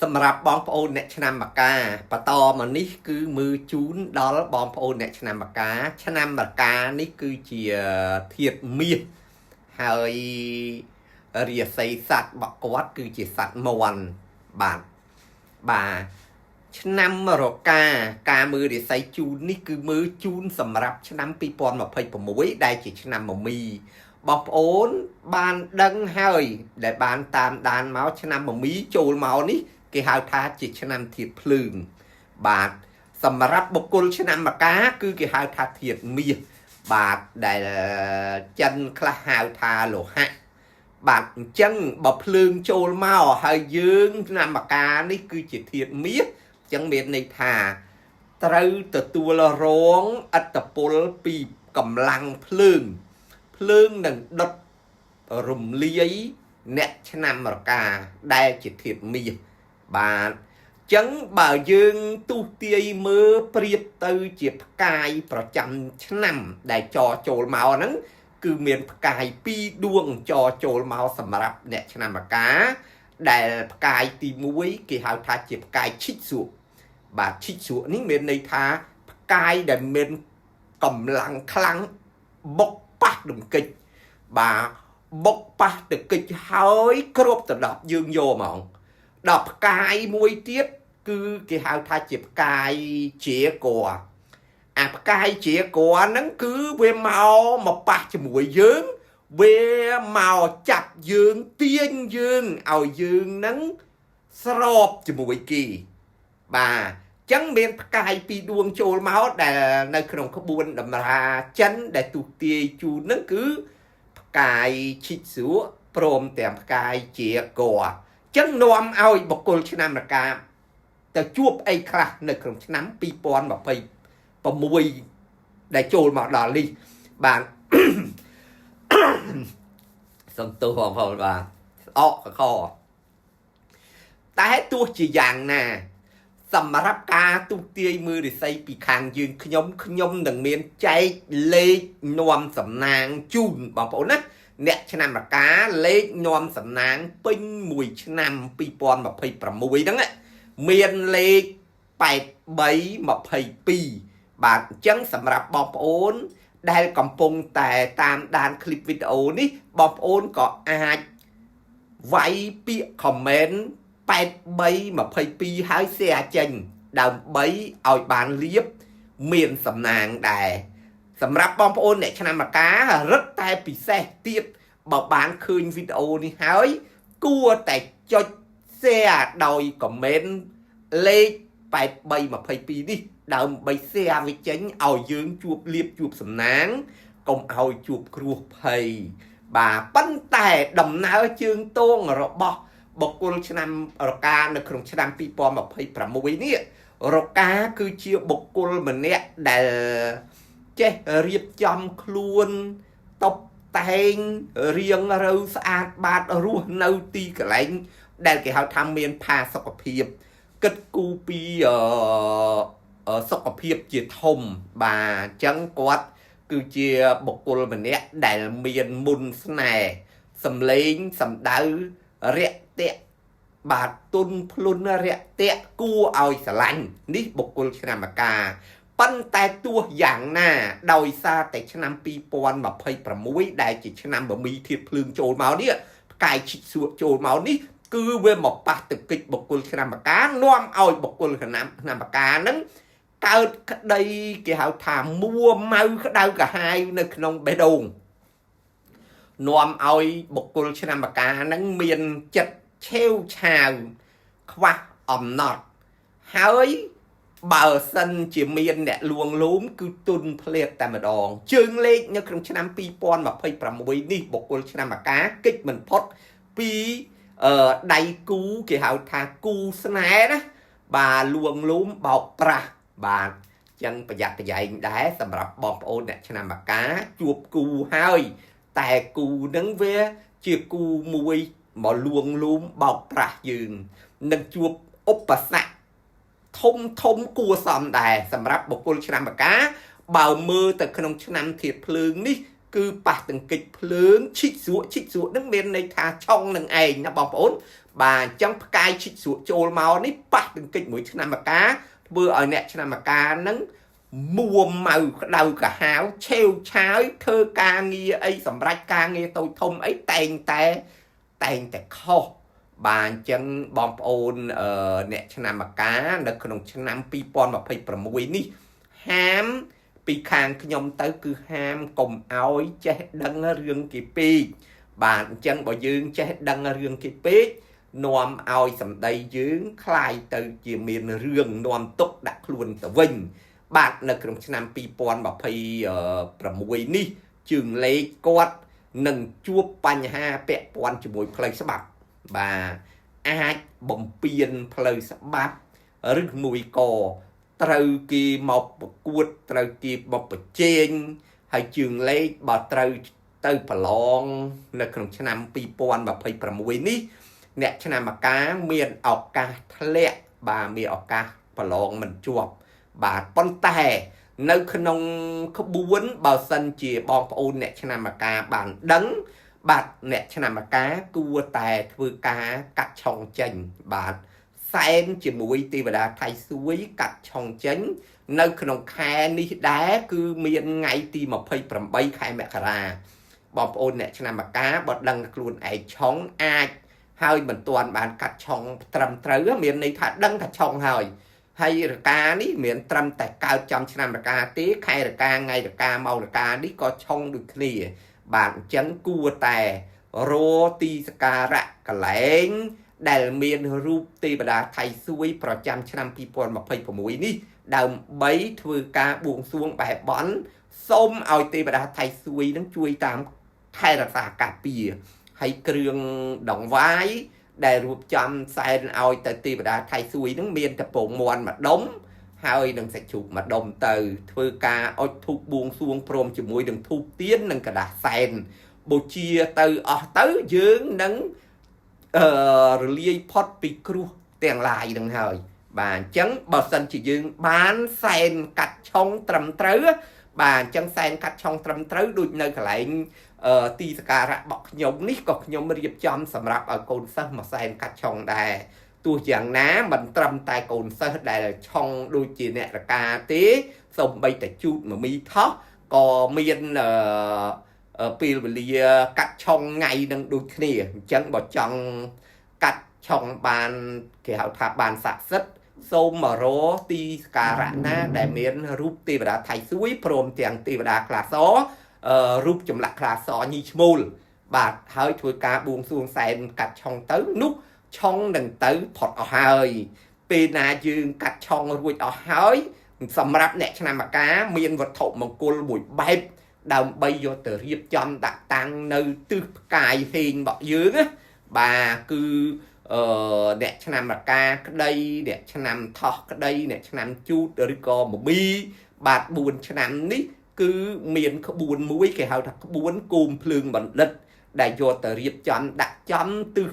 សម្រាប់បងប្អូនអ្នកឆ្នាំមកកាបន្តមកនេះគឺមើលជូនដល់បងប្អូនអ្នកឆ្នាំមកកាឆ្នាំមកកានេះគឺជាធាតុមាសហើយរាសីសត្វបកគាត់គឺជាសត្វមន់បាទឆ្នាំរកាការមើលរាសីជូននេះគឺមើលជូនសម្រាប់ឆ្នាំ2026ដែលជាឆ្នាំមមីបងប្អូនបានដឹងហើយដែលបានតាមដានមកឆ្នាំមមីចូលមកនេះគេហៅថាជាឆ្នាំធាតុភ្លើងបាទសម្រាប់បុគ្គលឆ្នាំមកកាគឺគេហៅថាធាតុមាសបាទដែលចិនខ្លះហៅថាលោហៈបាទអញ្ចឹងបើភ្លើងចូលមកហើយយើងឆ្នាំមកកានេះគឺជាធាតុមាសអញ្ចឹងមានន័យថាត្រូវទទួលរងឥទ្ធិពលពីកម្លាំងភ្លើងនឹងដុតរំលាយអ្នកឆ្នាំរកាដែលជាធាតុមាសបាទចឹងបើយើងទូទាយមើលប្រៀបទៅជាផ្កាយប្រចាំឆ្នាំដែលចរចូលមកហ្នឹងគឺមានផ្កាយ2ដួងចរចូលមកសម្រាប់អ្នកឆ្នាំរកាដែលផ្កាយទី1គេហៅថាជាផ្កាយឈិចសួកបាទឈិចសួកនេះមានន័យថាផ្កាយដែលមានកម្លាំងខ្លាំងបុកប៉ះដង្កិច្ចបាទបុកប៉ះទៅកិច្ចហើយគ្របទៅដល់យើងយកហ្មងដល់ផ្កាយមួយទៀតគឺគេហៅថាជាផ្កាយជាកោអាផ្កាយជាកោហ្នឹងគឺវាមកប៉ះជាមួយយើងវាមកចាប់យើងទាញយើងឲ្យយើងហ្នឹងស្របជាមួយគេបាទចឹងមានផ្កាយ2ដួងចូលមកដែលនៅក្នុងក្បួនតម្រាចិនដែលទូទាយជូនហ្នឹងគឺផ្កាយឈិចសួរព្រមទាំងផ្កាយជាកោចឹងនាំឲ្យបុគ្គលឆ្នាំរកាទៅជួបអីខ្លះនៅក្នុងឆ្នាំ2026ដែលចូលមកដល់នេះបាទសំទោសបងប្អូនបាទអកកតែទោះជាយ៉ាងណាសម្រាប់ការទូទាយមើលរិស័យពីខាងយើងខ្ញុំនឹងមានចែកលេខនាំសំណាងជូនបងប្អូនណាអ្នកឆ្នាំរកាលេខនាំសំណាងពេញមួយឆ្នាំ2026ហ្នឹងមានលេខ8322បាទអញ្ចឹងសម្រាប់បងប្អូនដែលកំពុងតែតាមដានคลิปវីដេអូនេះបងប្អូនក៏អាចវាយពាក្យ comment 8322ហើយ share ចេញដើម្បីឲ្យបានលៀបមានសំណាងដែរសម្រាប់បងប្អូនអ្នកឆ្នាំមកការឹតតែពិសេសទៀតបើបានឃើញវីដេអូនេះហើយគួរតែចុច share ដោយ comment លេខ8322នេះដើម្បី share វាចេញឲ្យយើងជួបលៀបជួបសំណាងកុំឲ្យជួបគ្រោះភ័យបាទប៉ុន្តែដំណើរជើងតងរបស់បុគ្គលឆ្នាំរកានៅក្នុងឆ្នាំ2026នេះរកាគឺជាបុគ្គលម្នាក់ដែលចេះរៀបចំខ្លួនតុបតែងរៀងរៅស្អាតបាតរស់នៅទីកន្លែងដែលគេហៅថាមានផាសុកភាពគិតគូរពីសុខភាពជាធំបាទអញ្ចឹងគាត់គឺជាបុគ្គលម្នាក់ដែលមានមុនស្នេហ៍សម្លេងសម្ដៅរាក់ទាក់បាទទុនភ្លុនរាក់ទាក់គួរឲ្យស្រឡាញ់នេះបុគ្គលឆ្នាំមកកាប៉ុន្តែទោះយ៉ាងណាដោយសារតែឆ្នាំ2026ដែលជាឆ្នាំបមីធាតុភ្លើងចូលមកនេះផ្កាយឈិចសួកចូលមកនេះគឺវាមកប៉ះទឹកកិច្ចបុគ្គលឆ្នាំមកកានាំឲ្យបុគ្គលឆ្នាំមកកាហ្នឹងកើតក្តីគេហៅថាមួម៉ៅក្តៅកាហាយនៅក្នុងបេះដូងនាំឲ្យបុគ្គលឆ្នាំមកកាហ្នឹងមានចិត្តឆេវឆាវខ្វះអំណត់ហើយបើសិនជាមានអ្នកលួងលោមគឺទុនភ្លាតតែម្ដងជើងលេខនៅក្នុងឆ្នាំ2026នេះបុគ្គលឆ្នាំមកកាកិច្ចមិនផុតពីដៃគូគេហៅថាគូស្នេហ៍ណាបាទលួងលោមបោកប្រាស់បាទចឹងប្រយ័ត្នប្រយែងដែរសម្រាប់បងប្អូនអ្នកឆ្នាំមកកាជួបគូហើយតែគូនឹងវាជាគូមួយមកលួងលោមបោកប្រាស់យើងនឹងជួបឧបសគ្គធំគួរសមដែរសម្រាប់បុគ្គលឆ្នាំមកកាបើមើលទៅក្នុងឆ្នាំធាតុភ្លើងនេះ cứ bạc từng kịch lớn chích xuống nước miền này thà trong lần ấy nó bóng ổn bà chẳng cai chích xuống trôi màu ní bạc từng kịch mũi chân mà cá vừa ở nè chân mà cá nắng mua màu đầu cả háo treo trái thơ ca nghi ấy sầm rách ca nghi tôi thông ấy tèn tè kho bà chân bom ôn nè chân mà cá được khung chân năm pi pon mà phải mùi ní hám pi khang nhom tới cứ ham cùng áo che đăng riêng kịp pi bạn chân bỏ dương che đăng riêng kịp pi nòm áo sầm đầy dương khai từ chiều miền riêng nòm túc đặt luôn từ vinh bạn là khung năm pi pon mà phải mùi ní trường lấy quạt nâng chua bánh ha bẹ pon chỉ mùi plei sắp bạc bà ai bồng piên plei sắp bạc rực mùi còត្រូវគេមកប្រកួតត្រូវគេមកប្រជែងហើយជើងលេខបើត្រូវទៅប្រឡងនៅក្នុងឆ្នាំ2026នេះអ្នកឆ្នាំមកកាមានឱកាសធ្លាក់បាទមានឱកាសប្រឡងមិនជាប់បាទប៉ុន្តែនៅក្នុងក្បួនបើសិនជាបងប្អូនអ្នកឆ្នាំមកកាបានដឹងបាទអ្នកឆ្នាំមកកាគួរតែធ្វើការកាត់ឆុងចេញបាទសែនជាមួយទេវតាថៃសួយកាត់ឆុងចេញនៅក្នុងខែនេះដែរគឺមានថ្ងៃទី28ខែមករាបងប្អូនអ្នកឆ្នាំមកកាបើដឹងខ្លួនឯងឆុងអាចហើយមិនទាន់បានកាត់ឆុងត្រឹមត្រូវមានន័យថាដឹងថាឆុងហើយរកានេះមានត្រឹមតែកើតចំឆ្នាំរកាទេខែរកាថ្ងៃរកាមករកានេះក៏ឆុងដូចគ្នាបាទអញ្ចឹងគួរតែរទីសក្ការៈកលែងដែលមានរូបទេវតាថៃសួយប្រចាំឆ្នាំ2026នេះដើម្បីធ្វើការបួងសួងបែបបន់សូមឲ្យទេវតាថៃសួយនឹងជួយតាមថែរក្សាការពារហើយគ្រឿងដង្វាយដែលរួបចំសែនឲ្យទៅទេវតាថៃសួយនឹងមានតពងមន់ម្ដុំហើយនឹងសាច់ជ្រូកម្ដុំទៅធ្វើការអុជធូបបួងសួងព្រមជាមួយនឹងធូបទៀននិងกระดาษសែនបូជាទៅអស់ទៅយើងនឹងរលាយផុតពីគ្រោះទាំងឡាយនឹងហើយបាទអញ្ចឹងបើសិនជាយើងបានសែនកាត់ឆុងត្រឹមត្រូវបាទអញ្ចឹងសែនកាត់ឆុងត្រឹមត្រូវដូចនៅកន្លែងទីសក្ការៈរបស់ខ្ញុំនេះក៏ខ្ញុំរៀបចំសម្រាប់ឲ្យកូនសិស្សមកសែនកាត់ឆុងដែរទោះយ៉ាងណាមិនត្រឹមតែកូនសិស្សដែលឆុងដូចជាអ្នករកាទេសូម្បីតែជូតមមីថោះក៏មានពេលវេលាកាត់ឆុងថ្ងៃនឹងដូចគ្នាអញ្ចឹងបើចង់កាត់ឆុងបានគេហៅថាបានស័ក្តិសិទ្ធិសូមមករកទីសក្ការៈណាដែលមានរូបទេវតាថៃសួយព្រមទាំងទេវតាខ្លាសរូបចម្លាក់ខ្លាសញីឈ្មោលបាទហើយធ្វើការបួងសួងសែនកាត់ឆុងទៅនោះឆុងនឹងទៅផុតអស់ហើយពេលណាយើងកាត់ឆុងរួចអស់ហើយសម្រាប់អ្នកឆ្នាំមកកាមានវត្ថុមង្គលមួយបែបដើម្បីយកទៅរៀបចំដាក់តាំងនៅទិសផ្កាយហេងរបស់យើងណាបាទគឺអ្នកឆ្នាំរកាក្តីអ្នកឆ្នាំថោះក្តីអ្នកឆ្នាំជូតឬក៏មមីបាទ4ឆ្នាំនេះគឺមានក្បួនមួយគេហៅថាក្បួនគោមភ្លើងបណ្ឌិតដែលយកទៅរៀបចំដាក់ចំទិស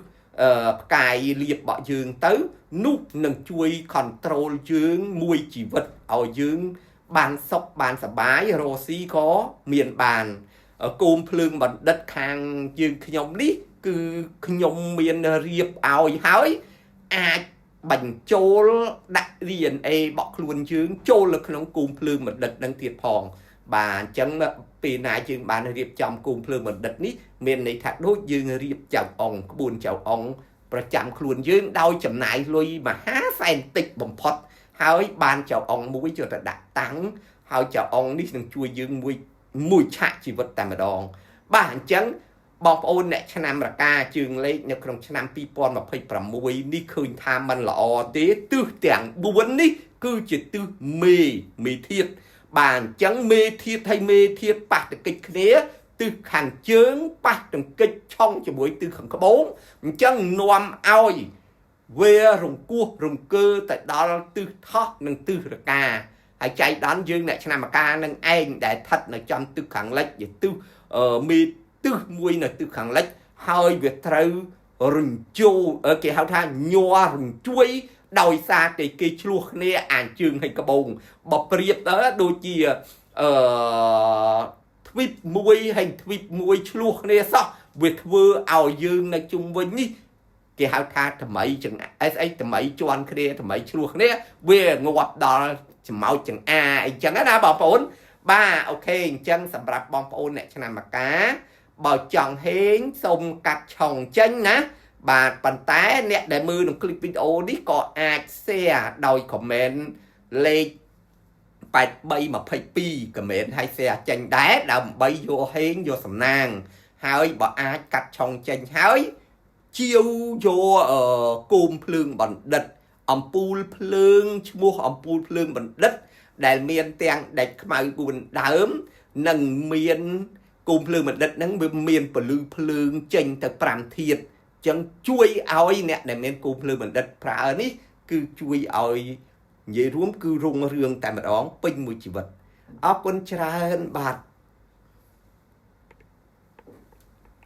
ផ្កាយលៀបរបស់យើងទៅនោះនឹងជួយ control យើងមួយជីវិតឲ្យយើងបានសុខបានសប្បាយរស់ស៊ីក៏មានបានគោមភ្លើងបណ្ឌិតខាងយើងខ្ញុំនេះគឺខ្ញុំមានរៀបឲ្យហើយអាចបញ្ចូលដាក់ DNA របស់ខ្លួនយើងចូលនៅក្នុងគោមភ្លើងបណ្ឌិតនឹងទៀតផងបាទអញ្ចឹងពេលណាយើងបានរៀបចំគោមភ្លើងបណ្ឌិតនេះមានន័យថាដូចយើងរៀបចៅអង្គក្បួនចៅអង្គប្រចាំខ្លួនយើងដោយចំណាយលុយមហាសែនតិចបំផុតហើយបានចៅអង្គមួយយកទៅដាក់តាំងហើយចៅអង្គនេះនឹងជួយយើងមួយឆាកជីវិតតែម្ដងបាទអញ្ចឹងបងប្អូនអ្នកឆ្នាំរកាជើងលេខនៅក្នុងឆ្នាំ2026នេះឃើញថាมันល្អទេទិសទាំង4នេះគឺជាទិសមេធាតុបាទអញ្ចឹងមេធាតុហើយមេធាតុប៉ះទង្គិចគ្នាទិសខាងជើងប៉ះទង្គិចឆុងជាមួយទិសខាងត្បូងអញ្ចឹងនាំឲ្យវារង្គោះរង្គើទៅដល់ទិសថោះនិងទិសរកាហើយចៃដន្យយើងអ្នកឆ្នាំរកានឹងឯងដែលស្ថិតនៅចំទិសខាងលិចជាទិសមេទិសមួយនៅទិសខាងលិចហើយវាត្រូវរញ្ចូលគេហៅថាញ័ររញ្ជួយដោយសារតែគេឆ្លោះគ្នាអានជើងហើយក្បូងបើប្រៀបទៅដូចជាធ្វើ วิบมวยให้ทวิบมวยชลูกเนี่ยซะเวทเวอร์เอายืนในจุ่มวันนี้เกี่ยวกับทำไมจังไอ้ทำไมจวนเคลียทำไมชลูกเนี่ยเวงวบดอจะเมาจังไอ้จังนะบอกปนบ้าโอเคจังสำหรับบองปนเนี่ยชนะมากาบอกจังเฮงส่งกัดช่องจังนะบาดปันแต่เนี่ยได้มือหนุ่มคลิปวิดีโอนี้ก็อาจเสียโดยคอมเมนต์เลข8 mà phải pi cái mến hay xe tranh đá đầm bay vô hên vô sầm nang hai bỏ ai cắt trong tranh hai chiêu vô cùm phượng bằng đất pul phượng mua pul phượng bằng đất đại miền tiền đại mai buồn đớm nâng miền cùm phượng bằng đất nâng miền phượng tranh từ pram thiệt chẳng chui oi nè đại miền cùm phượng bằng đất pra ní cứ chui oi vậy rúm cứ rung rương tại mặt ón pin mùi chỉ vật ốc con trai bạt